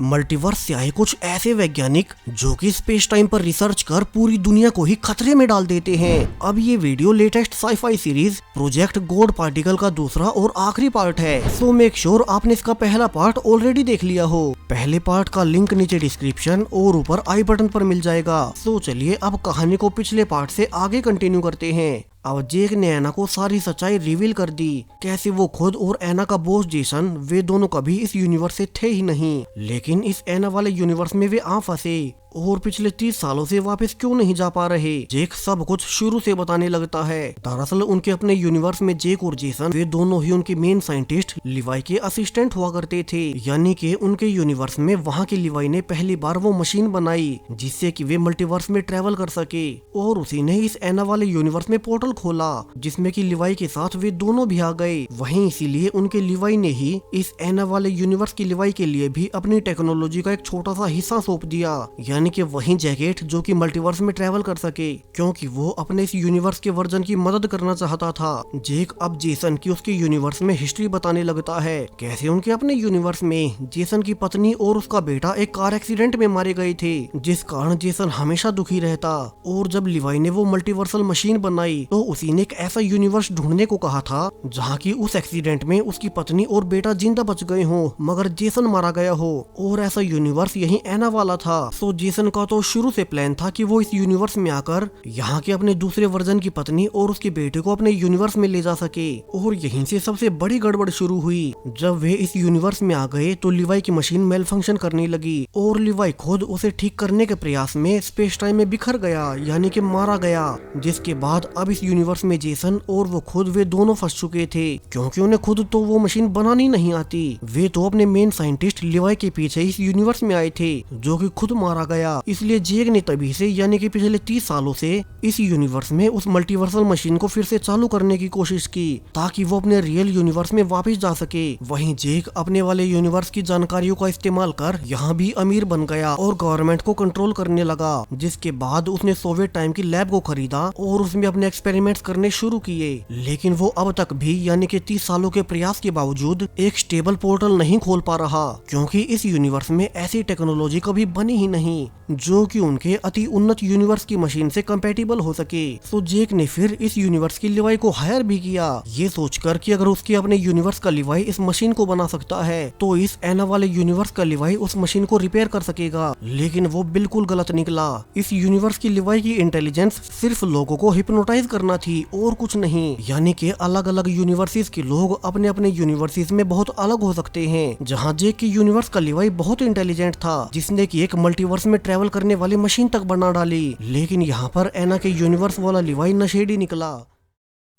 Multiverse से आए कुछ ऐसे वैज्ञानिक जो कि स्पेस टाइम पर रिसर्च कर पूरी दुनिया को ही खतरे में डाल देते हैं। अब ये video latest sci-fi series project God particle का दूसरा और आखिरी पार्ट है, सो मेक श्योर आपने इसका पहला पार्ट ऑलरेडी देख लिया हो। पहले पार्ट का लिंक नीचे डिस्क्रिप्शन और ऊपर आई बटन पर मिल जाएगा। सो चलिए अब कहानी को पिछले पार्ट से आगे कंटिन्यू करते हैं। अब जेक ने एना को सारी सच्चाई रिवील कर दी, कैसे वो खुद और एना का बॉस जेसन वे दोनों कभी इस यूनिवर्स से थे ही नहीं, लेकिन इस एना वाले यूनिवर्स में वे आ फंसे और पिछले 30 सालों से वापस क्यों नहीं जा पा रहे। जेक सब कुछ शुरू से बताने लगता है। दरअसल उनके अपने यूनिवर्स में जेक और जेसन वे दोनों ही उनके मेन साइंटिस्ट लिवाई के असिस्टेंट हुआ करते थे, यानी कि उनके यूनिवर्स में वहाँ के लिवाई ने पहली बार वो मशीन बनाई जिससे कि वे मल्टीवर्स में ट्रेवल कर सके, और उसी ने इस एना वाले यूनिवर्स में पोर्टल खोला जिसमें कि लिवाई के साथ वे दोनों भी आ गए। वहीं इसीलिए उनके लिवाई ने ही इस एना वाले यूनिवर्स की लिवाई के लिए भी अपनी टेक्नोलॉजी का एक छोटा सा हिस्सा सौंप दिया, यानी कि वही जैकेट जो कि मल्टीवर्स में ट्रेवल कर सके, क्योंकि वो अपने इस यूनिवर्स के वर्जन की मदद करना चाहता था। जेक अब जेसन की उसके यूनिवर्स में हिस्ट्री बताने लगता है, कैसे उनके अपने यूनिवर्स में जेसन की पत्नी और उसका बेटा एक कार एक्सीडेंट में मारे गए थे, जिस कारण जेसन हमेशा दुखी रहता। और जब लिवाई ने वो मल्टीवर्सल मशीन बनाई तो उसी ने एक ऐसा यूनिवर्स ढूंढने को कहा था जहाँ की उस एक्सीडेंट में उसकी पत्नी और बेटा जिंदा बच गए हो मगर जेसन मारा गया हो, और ऐसा यूनिवर्स यही एना वाला था। सो जेसन का तो शुरू से प्लान था कि वो इस यूनिवर्स में आकर यहाँ के अपने दूसरे वर्जन की पत्नी और उसके बेटे को अपने यूनिवर्स में ले जा सके। और यहीं से सबसे बड़ी गड़बड़ शुरू हुई। जब वे इस यूनिवर्स में आ गए तो लिवाई की मशीन मेल फंक्शन करने लगी और लिवाई खुद उसे ठीक करने के प्रयास में स्पेस टाइम में बिखर गया, यानी कि मारा गया। जिसके बाद अब इस यूनिवर्स में जेसन और वो खुद वे दोनों फंस चुके थे, क्योंकि उन्हें खुद तो वो मशीन बनानी नहीं आती। वे तो अपने मेन साइंटिस्ट लिवाई के पीछे इस यूनिवर्स में आए थे जो कि खुद मारा गया। इसलिए जेक ने तभी से यानी कि पिछले 30 सालों से इस यूनिवर्स में उस मल्टीवर्सल मशीन को फिर से चालू करने की कोशिश की ताकि वो अपने रियल यूनिवर्स में वापस जा सके। वहीं जेक अपने वाले यूनिवर्स की जानकारियों का इस्तेमाल कर यहाँ भी अमीर बन गया और गवर्नमेंट को कंट्रोल करने लगा। जिसके बाद उसने सोवियत टाइम की लैब को खरीदा और उसमें अपने एक्सपेरिमेंट्स करने शुरू किए, लेकिन वो अब तक भी यानी कि 30 सालों के प्रयास के बावजूद एक स्टेबल पोर्टल नहीं खोल पा रहा, क्योंकि इस यूनिवर्स में ऐसी टेक्नोलॉजी कभी बनी ही नहीं जो कि उनके अति उन्नत यूनिवर्स की मशीन से कंपैटिबल हो सके। तो जेक ने फिर इस यूनिवर्स की लिवाई को हायर भी किया, ये सोचकर कि अगर उसके अपने यूनिवर्स का लिवाई इस मशीन को बना सकता है तो इस एना वाले यूनिवर्स का लिवाई उस मशीन को रिपेयर कर सकेगा। लेकिन वो बिल्कुल गलत निकला। इस यूनिवर्स की लिवाई की इंटेलिजेंस सिर्फ लोगों को हिप्नोटाइज करना थी और कुछ नहीं, यानी कि अलग अलग यूनिवर्सिस के लोग अपने अपने यूनिवर्सिस में बहुत अलग हो सकते हैं। जहाँ जेक की यूनिवर्स का लिवाई बहुत इंटेलिजेंट था, जिसने की एक मल्टीवर्स में ट्रेवल करने वाली मशीन तक बना डाली, लेकिन यहाँ पर एना के यूनिवर्स वाला लिवाई नशेड़ी निकला।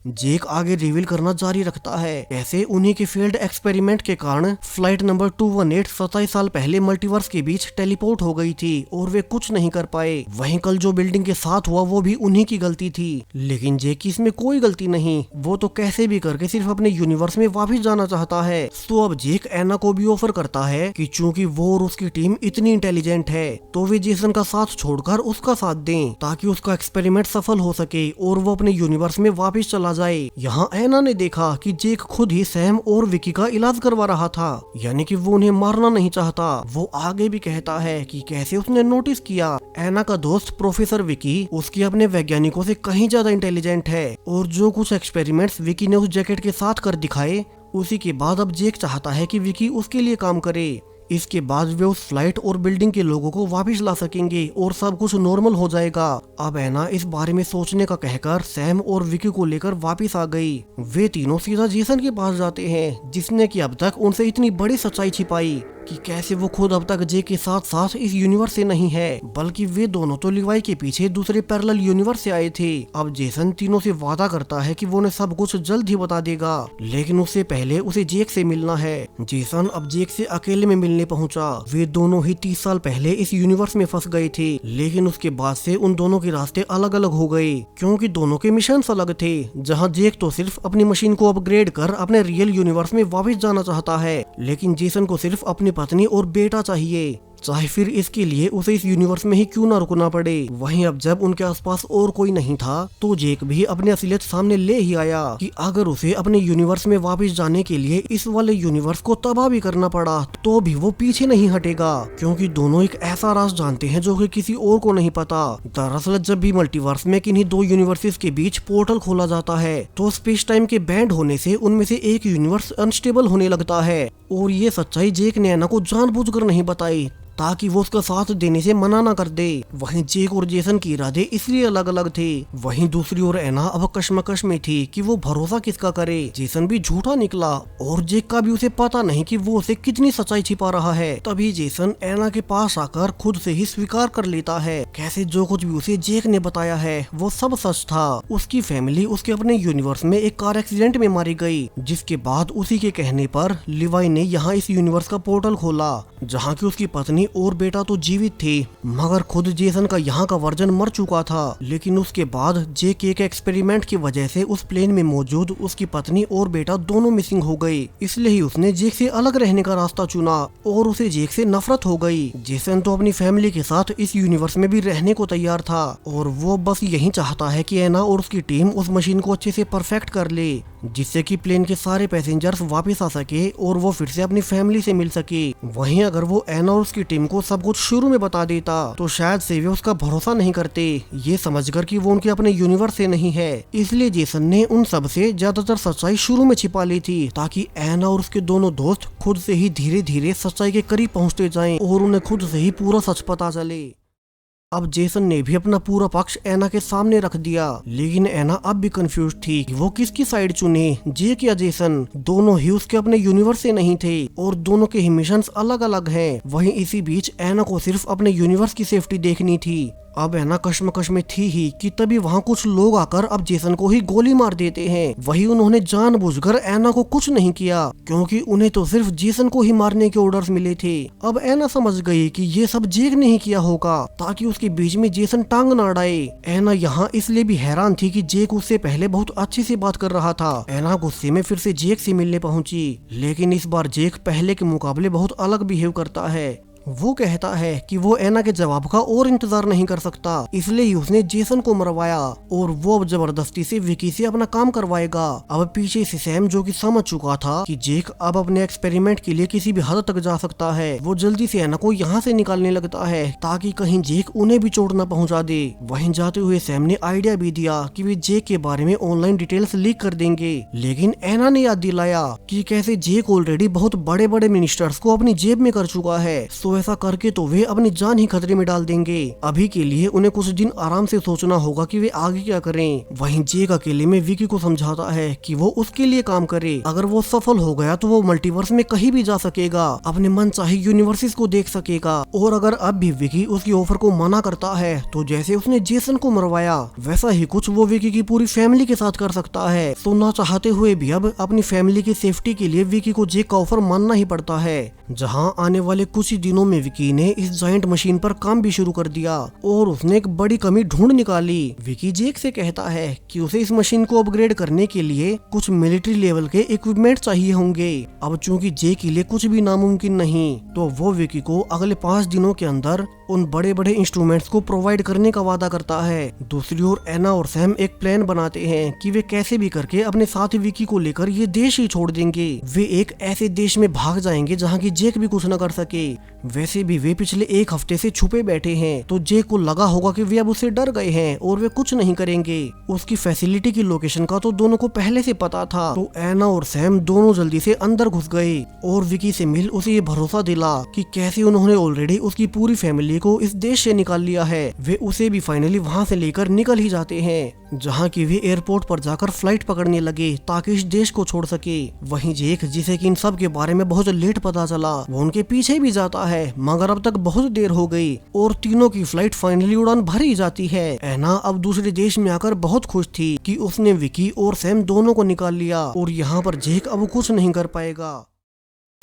जेक आगे रिवील करना जारी रखता है, ऐसे उन्हीं के फेल्ड एक्सपेरिमेंट के कारण फ्लाइट नंबर 218 27 साल पहले मल्टीवर्स के बीच टेलीपोर्ट हो गई थी और वे कुछ नहीं कर पाए। वहीं कल जो बिल्डिंग के साथ हुआ वो भी उन्हीं की गलती थी, लेकिन जेक की इसमें कोई गलती नहीं। वो तो कैसे भी करके सिर्फ अपने यूनिवर्स में वापस जाना चाहता है। तो अब जेक एना को भी ऑफर करता है कि चूंकि वो और उसकी टीम इतनी इंटेलिजेंट है तो वे जेसन का साथ छोड़कर उसका साथ दें ताकि उसका एक्सपेरिमेंट सफल हो सके और वो अपने यूनिवर्स में वापस चला जाए। यहाँ एना ने देखा कि जेक खुद ही सैम और विकी का इलाज करवा रहा था, यानी कि वो उन्हें मारना नहीं चाहता। वो आगे भी कहता है कि कैसे उसने नोटिस किया एना का दोस्त प्रोफेसर विकी उसके अपने वैज्ञानिकों से कहीं ज्यादा इंटेलिजेंट है, और जो कुछ एक्सपेरिमेंट्स विकी ने उस जैकेट के साथ कर दिखाए उसी के बाद अब जेक चाहता है कि विकी उसके लिए काम करे। इसके बाद वे उस फ्लाइट और बिल्डिंग के लोगों को वापस ला सकेंगे और सब कुछ नॉर्मल हो जाएगा। अब एना इस बारे में सोचने का कहकर सैम और विकी को लेकर वापस आ गई। वे तीनों सीधा जेसन के पास जाते हैं, जिसने कि अब तक उनसे इतनी बड़ी सच्चाई छिपाई कि कैसे वो खुद अब तक जेक के साथ साथ इस यूनिवर्स से नहीं है, बल्कि वे दोनों तो लिवाई के पीछे दूसरे पैरेलल यूनिवर्स से आए थे। अब जेसन तीनों से वादा करता है कि वो उन्हें सब कुछ जल्द ही बता देगा, लेकिन उससे पहले उसे जेक से मिलना है। जेसन अब जेक से अकेले में मिलने पहुंचा। वे दोनों ही 30 साल पहले इस यूनिवर्स में फंस गए थे, लेकिन उसके बाद से उन दोनों के रास्ते अलग अलग हो गए, क्योंकि दोनों के मिशन अलग थे। जहाँ जेक तो सिर्फ अपनी मशीन को अपग्रेड कर अपने रियल यूनिवर्स में वापस जाना चाहता है, लेकिन जेसन को सिर्फ अपनी पत्नी और बेटा चाहिए। चाहे फिर इसके लिए उसे इस यूनिवर्स में ही क्यों ना रुकना पड़े। वहीं अब जब उनके आसपास और कोई नहीं था तो जेक भी अपनी असलियत सामने ले ही आया कि अगर उसे अपने यूनिवर्स में वापस जाने के लिए इस वाले यूनिवर्स को तबाह भी करना पड़ा तो भी वो पीछे नहीं हटेगा, क्योंकि दोनों एक ऐसा राज जानते हैं जो कि किसी और को नहीं पता। दरअसल जब भी मल्टीवर्स में किन्हीं दो यूनिवर्सेस के बीच पोर्टल खोला जाता है तो स्पेस टाइम के बैंड होने से उनमें से एक यूनिवर्स अनस्टेबल होने लगता है, और ये सच्चाई जेक ने एना को जानबूझकर नहीं बताई ताकि वो उसका साथ देने से मना ना कर दे। वहीं जेक और जेसन की इरादे इसलिए अलग अलग थे। वहीं दूसरी ओर एना अब कश्मकश में थी कि वो भरोसा किसका करे। जेसन भी झूठा निकला और जेक का भी उसे पता नहीं कि वो उसे कितनी सच्चाई छिपा रहा है। तभी जेसन एना के पास आकर खुद से ही स्वीकार कर लेता है कैसे जो कुछ भी उसे जेक ने बताया है वो सब सच था। उसकी फैमिली उसके अपने यूनिवर्स में एक कार एक्सीडेंट में मारी गई, जिसके बाद उसी के कहने पर लिवाई ने यहाँ इस यूनिवर्स का पोर्टल खोला जहाँ की उसकी पत्नी और बेटा तो जीवित थे, मगर खुद जेसन का यहाँ का वर्जन मर चुका था। लेकिन उसके बाद जेक के एक एक्सपेरिमेंट की वजह से उस प्लेन में मौजूद उसकी पत्नी और बेटा दोनों मिसिंग हो गए, इसलिए ही उसने जेक से अलग रहने का रास्ता चुना और उसे जेक से नफरत हो गई। जेसन तो अपनी फैमिली के साथ इस यूनिवर्स में भी रहने को तैयार था और वो बस यही चाहता है कि एना और उसकी टीम उस मशीन को अच्छे से परफेक्ट कर ले, जिससे कि प्लेन के सारे पैसेंजर्स वापस आ सके और वो फिर से अपनी फैमिली से मिल सके। वहीं अगर वो एना और उसकी टीम को सब कुछ शुरू में बता देता तो शायद से वे उसका भरोसा नहीं करते, ये समझकर कि वो उनके अपने यूनिवर्स से नहीं है। इसलिए जेसन ने उन सब से ज्यादातर सच्चाई शुरू में छिपा ली थी ताकि एना और उसके दोनों दोस्त खुद से ही धीरे धीरे सच्चाई के करीब पहुंचते जाएं और उन्हें खुद से ही पूरा सच पता चले। अब जेसन ने भी अपना पूरा पक्ष एना के सामने रख दिया, लेकिन एना अब भी कंफ्यूज थी कि वो किसकी साइड चुने, जेक या जेसन। दोनों ही उसके अपने यूनिवर्स से नहीं थे और दोनों के ही मिशंस अलग अलग हैं। वहीं इसी बीच एना को सिर्फ अपने यूनिवर्स की सेफ्टी देखनी थी। अब एना कश्मकश में थी ही कि तभी वहाँ कुछ लोग आकर अब जेसन को ही गोली मार देते हैं। वही उन्होंने जानबूझकर एना को कुछ नहीं किया, क्योंकि उन्हें तो सिर्फ जेसन को ही मारने के ऑर्डर्स मिले थे। अब एना समझ गई कि ये सब जेक ने ही किया होगा ताकि उसके बीच में जेसन टांग ना अड़ाए। एना यहाँ इसलिए भी हैरान थी कि जेक उससे पहले बहुत अच्छी से बात कर रहा था। एना गुस्से में फिर से जेक से मिलने पहुंची, लेकिन इस बार जेक पहले के मुकाबले बहुत अलग बिहेव करता है। वो कहता है कि वो एना के जवाब का और इंतजार नहीं कर सकता, इसलिए ही उसने जेसन को मरवाया और वो अब जबरदस्ती से विकी से अपना काम करवाएगा। अब पीछे से सैम, जो कि समझ चुका था कि जेक अब अपने एक्सपेरिमेंट के लिए किसी भी हद तक जा सकता है, वो जल्दी से एना को यहाँ से निकालने लगता है ताकि कहीं जेक उन्हें भी चोट न पहुँचा दे। वहीं जाते हुए सैम ने आइडिया भी दिया कि वे जेक के बारे में ऑनलाइन डिटेल्स लीक कर देंगे, लेकिन एना ने याद दिलाया कि कैसे जेक ऑलरेडी बहुत बड़े बड़े मिनिस्टर्स को अपनी जेब में कर चुका है, तो ऐसा करके तो वे अपनी जान ही खतरे में डाल देंगे। अभी के लिए उन्हें कुछ दिन आराम से सोचना होगा कि वे आगे क्या करें। वहीं जेक अकेले में विकी को समझाता है कि वो उसके लिए काम करे, अगर वो सफल हो गया तो वो मल्टीवर्स में कहीं भी जा सकेगा, अपने मनचाही यूनिवर्सेस को देख सकेगा। और अगर अब भी विकी उसकी ऑफर को मना करता है तो जैसे उसने जेसन को मरवाया वैसा ही कुछ वो विकी की पूरी फैमिली के साथ कर सकता है। तो ना चाहते हुए भी अब अपनी फैमिली की सेफ्टी के लिए विकी को जेक का ऑफर मानना ही पड़ता है। जहाँ आने वाले कुछ ही दिनों में विकी ने इस जायंट मशीन पर काम भी शुरू कर दिया और उसने एक बड़ी कमी ढूंढ निकाली। विकी जेक से कहता है कि उसे इस मशीन को अपग्रेड करने के लिए कुछ मिलिट्री लेवल के इक्विपमेंट चाहिए होंगे। अब चूंकि जेक के लिए कुछ भी नामुमकिन नहीं, तो वो विकी को अगले 5 दिनों के अंदर उन बड़े बड़े इंस्ट्रूमेंट्स को प्रोवाइड करने का वादा करता है। दूसरी ओर एना और सैम एक प्लान बनाते हैं कि वे कैसे भी करके अपने साथ विकी को लेकर ये देश ही छोड़ देंगे। वे एक ऐसे देश में भाग जाएंगे जहाँ की जेक भी कुछ न कर सके। वैसे भी वे पिछले 1 हफ्ते से छुपे बैठे हैं, तो जेक को लगा होगा कि वे अब उससे डर गए हैं और वे कुछ नहीं करेंगे। उसकी फैसिलिटी की लोकेशन का तो दोनों को पहले से पता था, तो एना और सैम दोनों जल्दी से अंदर घुस गए और विकी से मिल उसे ये भरोसा दिला कि कैसे उन्होंने ऑलरेडी उसकी पूरी फैमिली को इस देश से निकाल लिया है। वे उसे भी फाइनली वहाँ से लेकर निकल ही जाते हैं, जहाँ की वे एयरपोर्ट पर जाकर फ्लाइट पकड़ने लगे ताकि इस देश को छोड़ सके। वहीं जेक, जिसे कि इन सब के बारे में बहुत लेट पता चला, वो उनके पीछे भी जाता है, मगर अब तक बहुत देर हो गई और तीनों की फ्लाइट फाइनली उड़ान भर ही जाती है। एना अब दूसरे देश में आकर बहुत खुश थी कि उसने विकी और सैम दोनों को निकाल लिया और यहाँ पर जेक अब कुछ नहीं कर पाएगा।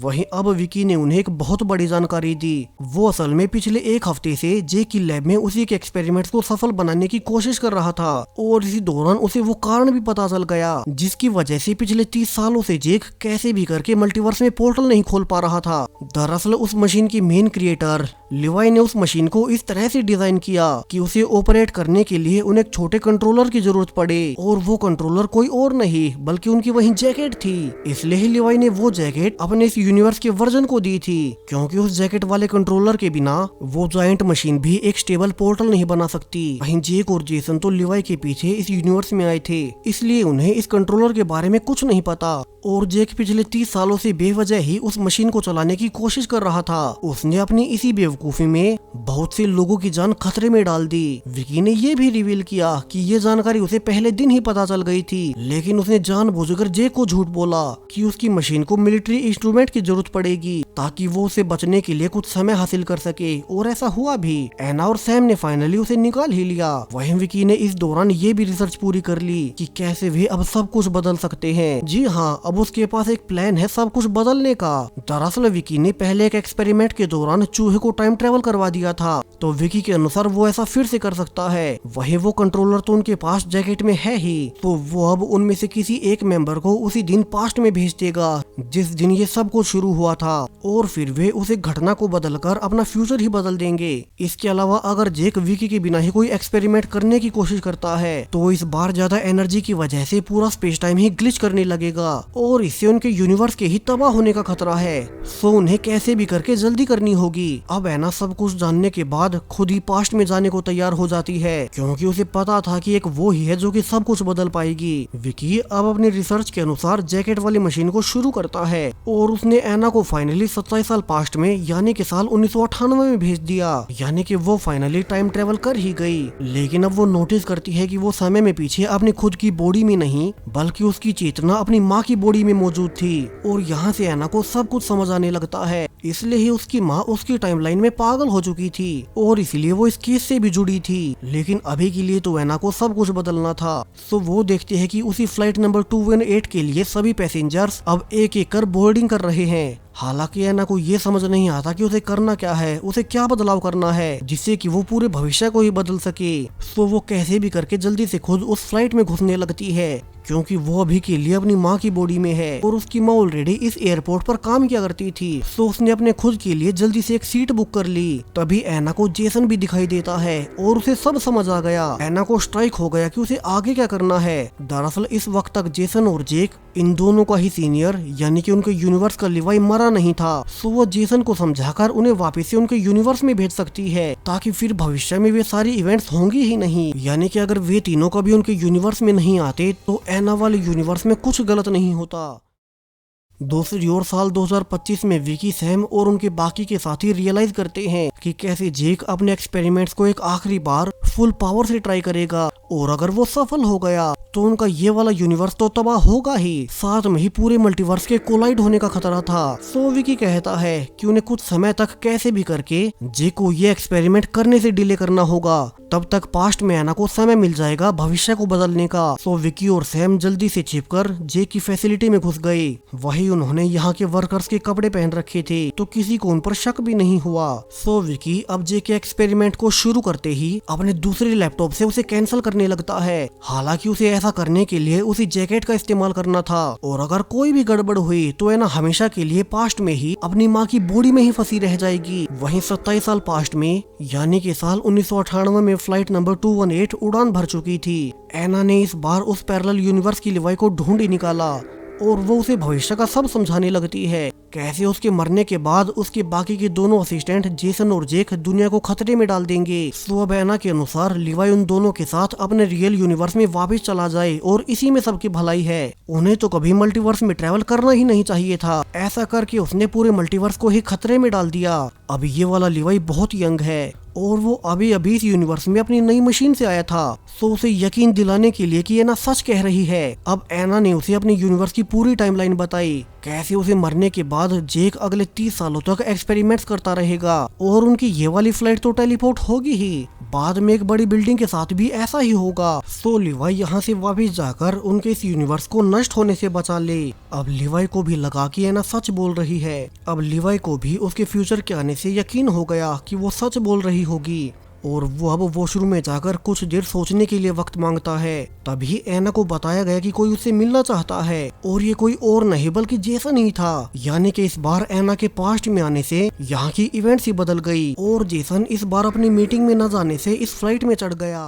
वहीं अब विकी ने उन्हें एक बहुत बड़ी जानकारी दी। वो असल में पिछले एक हफ्ते से जेक की लैब में उसी के एक्सपेरिमेंट्स को सफल बनाने की कोशिश कर रहा था और इसी दौरान उसे वो कारण भी पता चल गया जिसकी वजह से पिछले 30 सालों से जेक कैसे भी करके मल्टीवर्स में पोर्टल नहीं खोल पा रहा था। दरअसल उस मशीन की मेन क्रिएटर लिवाई ने उस मशीन को इस तरह से डिजाइन किया कि उसे ऑपरेट करने के लिए उन्हें एक छोटे कंट्रोलर की जरूरत पड़े और वो कंट्रोलर कोई और नहीं बल्कि उनकी वही जैकेट थी। इसलिए ही लिवाई ने वो जैकेट अपने इस यूनिवर्स के वर्जन को दी थी, क्योंकि उस जैकेट वाले कंट्रोलर के बिना वो जायंट मशीन भी एक स्टेबल पोर्टल नहीं बना सकती। वहीं जेक और जेसन तो लिवाई के पीछे इस यूनिवर्स में आए थे, इसलिए उन्हें इस कंट्रोलर के बारे में कुछ नहीं पता और जेक पिछले 30 सालों से बेवजह ही उस मशीन को चलाने की कोशिश कर रहा था। उसने अपनी इसी बेवकूफी में बहुत से लोगों की जान खतरे में डाल दी। विकी ने ये भी रिवील किया कि ये जानकारी उसे पहले दिन ही पता चल गई थी, लेकिन उसने जानबूझकर जेक को झूठ बोला कि उसकी मशीन को मिलिट्री इंस्ट्रूमेंट की जरूरत पड़ेगी ताकि वो उसे बचने के लिए कुछ समय हासिल कर सके, और ऐसा हुआ भी। एना और सैम ने फाइनली उसे निकाल ही लिया। वहीं विकी ने इस दौरान ये भी रिसर्च पूरी कर ली कि कैसे वे अब सब कुछ बदल सकते हैं। जी हाँ, अब उसके पास एक प्लान है सब कुछ बदलने का। दरअसल विकी ने पहले एक एक्सपेरिमेंट के दौरान चूहे को टाइम ट्रेवल करवा दिया था, तो विकी के अनुसार वो ऐसा फिर से कर सकता है। वही वो कंट्रोलर तो उनके पास जैकेट में है ही, तो वो अब उनमें से किसी एक मेंबर को उसी दिन पास्ट में भेज देगा जिस दिन ये सब कुछ शुरू हुआ था, और फिर वे उसे घटना को बदलकर अपना फ्यूचर ही बदल देंगे। इसके अलावा अगर जेक विकी के बिना ही कोई एक्सपेरिमेंट करने की कोशिश करता है तो इस बार ज्यादा एनर्जी की वजह से पूरा स्पेस टाइम ही ग्लिच करने लगेगा और इससे उनके यूनिवर्स के ही तबाह होने का खतरा है। सो उन्हें कैसे भी करके जल्दी करनी होगी। अब एना सब कुछ जानने के बाद खुद ही पास्ट में जाने को तैयार हो जाती है, क्योंकि उसे पता था कि एक वो ही है जो कि सब कुछ बदल पाएगी। विकी अब अपनी रिसर्च के अनुसार जैकेट वाली मशीन को शुरू करता है और उसने एना को फाइनली 27 साल पास्ट में यानी कि साल 1998 में भेज दिया, यानी कि वो फाइनली टाइम ट्रेवल कर ही गई। लेकिन अब वो नोटिस करती है कि वो समय में पीछे अपनी खुद की बॉडी में नहीं बल्कि उसकी चेतना अपनी माँ की बॉडी में मौजूद थी, और यहाँ से एना को सब कुछ समझ आने लगता है। इसलिए ही उसकी माँ उसकी टाइमलाइन में पागल हो चुकी थी और इसलिए वो इस केस से भी जुड़ी थी। लेकिन अभी के लिए तो एना को सब कुछ बदलना था। तो वो देखते हैं कि उसी फ्लाइट नंबर 218 के लिए सभी पैसेंजर्स अब एक एक कर बोर्डिंग कर रहे हैं। हालांकि एना को ये समझ नहीं आता कि उसे करना क्या है, उसे क्या बदलाव करना है जिससे कि वो पूरे भविष्य को ही बदल सके। तो वो कैसे भी करके जल्दी से खुद उस फ्लाइट में घुसने लगती है, क्योंकि वो अभी के लिए अपनी माँ की बॉडी में है और उसकी माँ ऑलरेडी इस एयरपोर्ट पर काम किया करती थी। तो उसने अपने खुद के लिए जल्दी से एक सीट बुक कर ली। तभी एना को जेसन भी दिखाई देता है और उसे सब समझ आ गया। एना को स्ट्राइक हो गया कि उसे आगे क्या करना है। दरअसल इस वक्त तक जेसन और जेक इन दोनों का ही सीनियर यानी कि उनके यूनिवर्स का लिवाई मरा नहीं था, तो वो जेसन को समझाकर उन्हें वापस से उनके यूनिवर्स में भेज सकती है ताकि फिर भविष्य में वे सारी इवेंट्स होंगी ही नहीं। यानी कि अगर वे तीनों कभी उनके यूनिवर्स में नहीं आते तो एना वाले यूनिवर्स में कुछ गलत नहीं होता। दूसरी ओर साल 2025 में विकी, सैम और उनके बाकी के साथी रियलाइज करते हैं कि कैसे जेक अपने एक्सपेरिमेंट्स को एक आखिरी बार फुल पावर से ट्राई करेगा, और अगर वो सफल हो गया तो उनका ये वाला यूनिवर्स तो तबाह होगा ही, साथ में ही पूरे मल्टीवर्स के कोलाइड होने का खतरा था। सो विकी कहता है कि उन्हें कुछ समय तक कैसे भी करके जेक को ये एक्सपेरिमेंट करने से डिले करना होगा, तब तक पास्ट में एना को समय मिल जाएगा भविष्य को बदलने का। सो विकी और सैम जल्दी से छिपकर जेक की फैसिलिटी में घुस गए। वही उन्होंने यहाँ के वर्कर्स के कपड़े पहन रखे थे, तो किसी को उन पर शक भी नहीं हुआ। सो विकी अब जेक के एक्सपेरिमेंट को शुरू करते ही अपने दूसरे लैपटॉप से उसे कैंसिल करने लगता है। हालांकि उसे ऐसा करने के लिए उसी जैकेट का इस्तेमाल करना था, और अगर कोई भी गड़बड़ हुई तो एना हमेशा के लिए पास्ट में ही अपनी माँ की बॉडी में ही फंसी रह जाएगी। वहीं 27 साल पास्ट में यानी कि साल 1998 में फ्लाइट नंबर 218 उड़ान भर चुकी थी। एना ने इस बार उस पैरेलल यूनिवर्स की लिवाई को ढूंढ ही निकाला और वो उसे भविष्य का सब समझाने लगती है, कैसे उसके मरने के बाद उसके बाकी के दोनों असिस्टेंट जेसन और जेक दुनिया को खतरे में डाल देंगे। सो अब एना के अनुसार लिवाई उन दोनों के साथ अपने रियल यूनिवर्स में वापस चला जाए और इसी में सबकी भलाई है। उन्हें तो कभी मल्टीवर्स में ट्रेवल करना ही नहीं चाहिए था। ऐसा करके उसने पूरे मल्टीवर्स को ही खतरे में डाल दिया। अब ये वाला लिवाई बहुत यंग है और वो अभी अभी इस यूनिवर्स में अपनी नई मशीन से आया था, तो उसे यकीन दिलाने के लिए कि एना सच कह रही है। अब एना ने उसे अपनी यूनिवर्स की पूरी टाइमलाइन बताई, कैसे उसे मरने के बाद जेक अगले 30 सालों तक एक्सपेरिमेंट्स करता रहेगा और उनकी ये वाली फ्लाइट तो टेलीपोर्ट होगी ही। बाद में एक बड़ी बिल्डिंग के साथ भी ऐसा ही होगा। सो लिवाई यहाँ से वापस जाकर उनके इस यूनिवर्स को नष्ट होने से बचा ले। अब लिवाई को भी लगा कि एना सच बोल रही है। अब लिवाई को भी उसके फ्यूचर के आने से यकीन हो गया कि वो सच बोल रही होगी और वो अब वॉशरूम में जाकर कुछ देर सोचने के लिए वक्त मांगता है। तभी एना को बताया गया कि कोई उससे मिलना चाहता है और ये कोई और नहीं बल्कि जेसन ही था। यानी कि इस बार एना के पास्ट में आने से यहाँ की इवेंट्स ही बदल गई और जेसन इस बार अपनी मीटिंग में न जाने से इस फ्लाइट में चढ़ गया।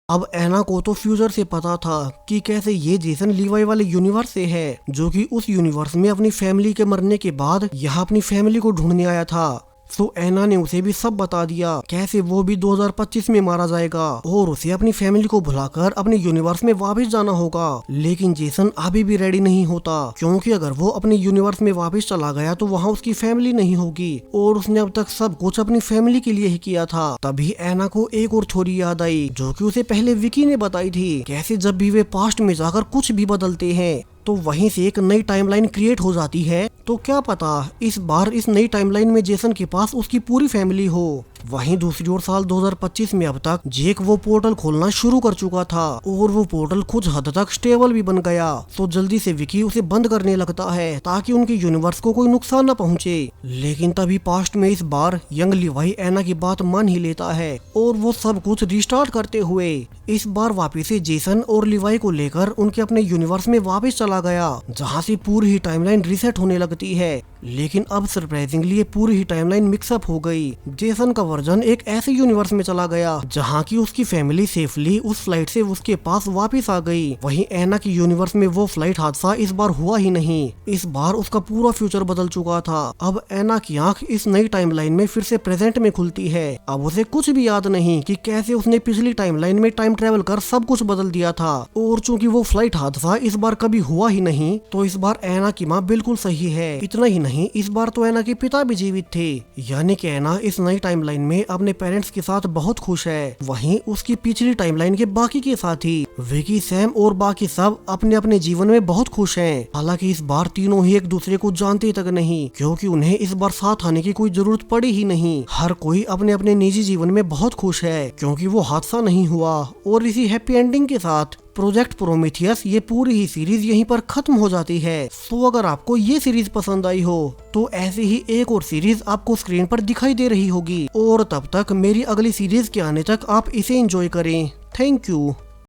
अब एना को तो फ्यूचर से पता था कि कैसे ये जेसन लिवाई वाले यूनिवर्स से है, जो कि उस यूनिवर्स में अपनी फैमिली के मरने के बाद यहाँ अपनी फैमिली को ढूंढने आया था। सो एना ने उसे भी सब बता दिया कैसे वो भी 2025 में मारा जाएगा और उसे अपनी फैमिली को भुलाकर अपने यूनिवर्स में वापस जाना होगा। लेकिन जेसन अभी भी रेडी नहीं होता, क्योंकि अगर वो अपने यूनिवर्स में वापस चला गया तो वहाँ उसकी फैमिली नहीं होगी और उसने अब तक सब कुछ अपनी फैमिली के लिए ही किया था। तभी एना को एक और थ्योरी याद आई जो कि उसे पहले विकी ने बताई थी, कैसे जब भी वे पास्ट में जाकर कुछ भी बदलते हैं तो वहीं से एक नई टाइमलाइन क्रिएट हो जाती है। तो क्या पता इस बार इस नई टाइमलाइन में जेसन के पास उसकी पूरी फैमिली हो। वहीं दूसरी ओर साल 2025 में अब तक जेक वो पोर्टल खोलना शुरू कर चुका था और वो पोर्टल कुछ हद तक स्टेबल भी बन गया। तो जल्दी से विकी उसे बंद करने लगता है ताकि उनके यूनिवर्स को कोई नुकसान न पहुंचे। लेकिन तभी पास्ट में इस बार यंग लिवाई एना की बात मान ही लेता है और वो सब कुछ रिस्टार्ट करते हुए इस बार वापिस से जेसन और लिवाई को लेकर उनके अपने यूनिवर्स में वापस चला गया, जहाँ से पूरी ही टाइमलाइन रीसेट होने लगती है। लेकिन अब सरप्राइजिंगली पूरी ही टाइमलाइन मिक्सअप हो गई। जेसन का वर्जन एक ऐसे यूनिवर्स में चला गया जहाँ की उसकी फैमिली सेफली उस फ्लाइट से उसके पास वापस आ गई। वहीं एना की यूनिवर्स में वो फ्लाइट हादसा इस बार हुआ ही नहीं। इस बार उसका पूरा फ्यूचर बदल चुका था। अब एना की आंख इस नई टाइमलाइन में फिर से प्रेजेंट में खुलती है। अब उसे कुछ भी याद नहीं कि कैसे उसने पिछली टाइमलाइन में टाइम ट्रेवल कर सब कुछ बदल दिया था। और चूंकि वो फ्लाइट हादसा इस बार कभी हुआ ही नहीं, तो इस बार एना की माँ बिल्कुल सही है। इतना ही नहीं, इस बार तो एना के पिता भी जीवित थे। यानी कि एना इस नई टाइमलाइन में अपने पेरेंट्स के साथ बहुत खुश है। वहीं उसकी पिछली टाइमलाइन के बाकी के साथी विकी, सैम और बाकी सब अपने अपने जीवन में बहुत खुश हैं। हालांकि इस बार तीनों ही एक दूसरे को जानते तक नहीं, क्योंकि उन्हें इस बार साथ आने की कोई जरूरत पड़ी ही नहीं। हर कोई अपने अपने निजी जीवन में बहुत खुश है क्योंकि वो हादसा नहीं हुआ। और इसी हैप्पी एंडिंग के साथ प्रोजेक्ट प्रोमेथियस ये पूरी ही सीरीज यहीं पर खत्म हो जाती है। सो अगर आपको ये सीरीज पसंद आई हो तो ऐसी ही एक और सीरीज आपको स्क्रीन पर दिखाई दे रही होगी। और तब तक मेरी अगली सीरीज के आने तक आप इसे एंजॉय करें। Thank you.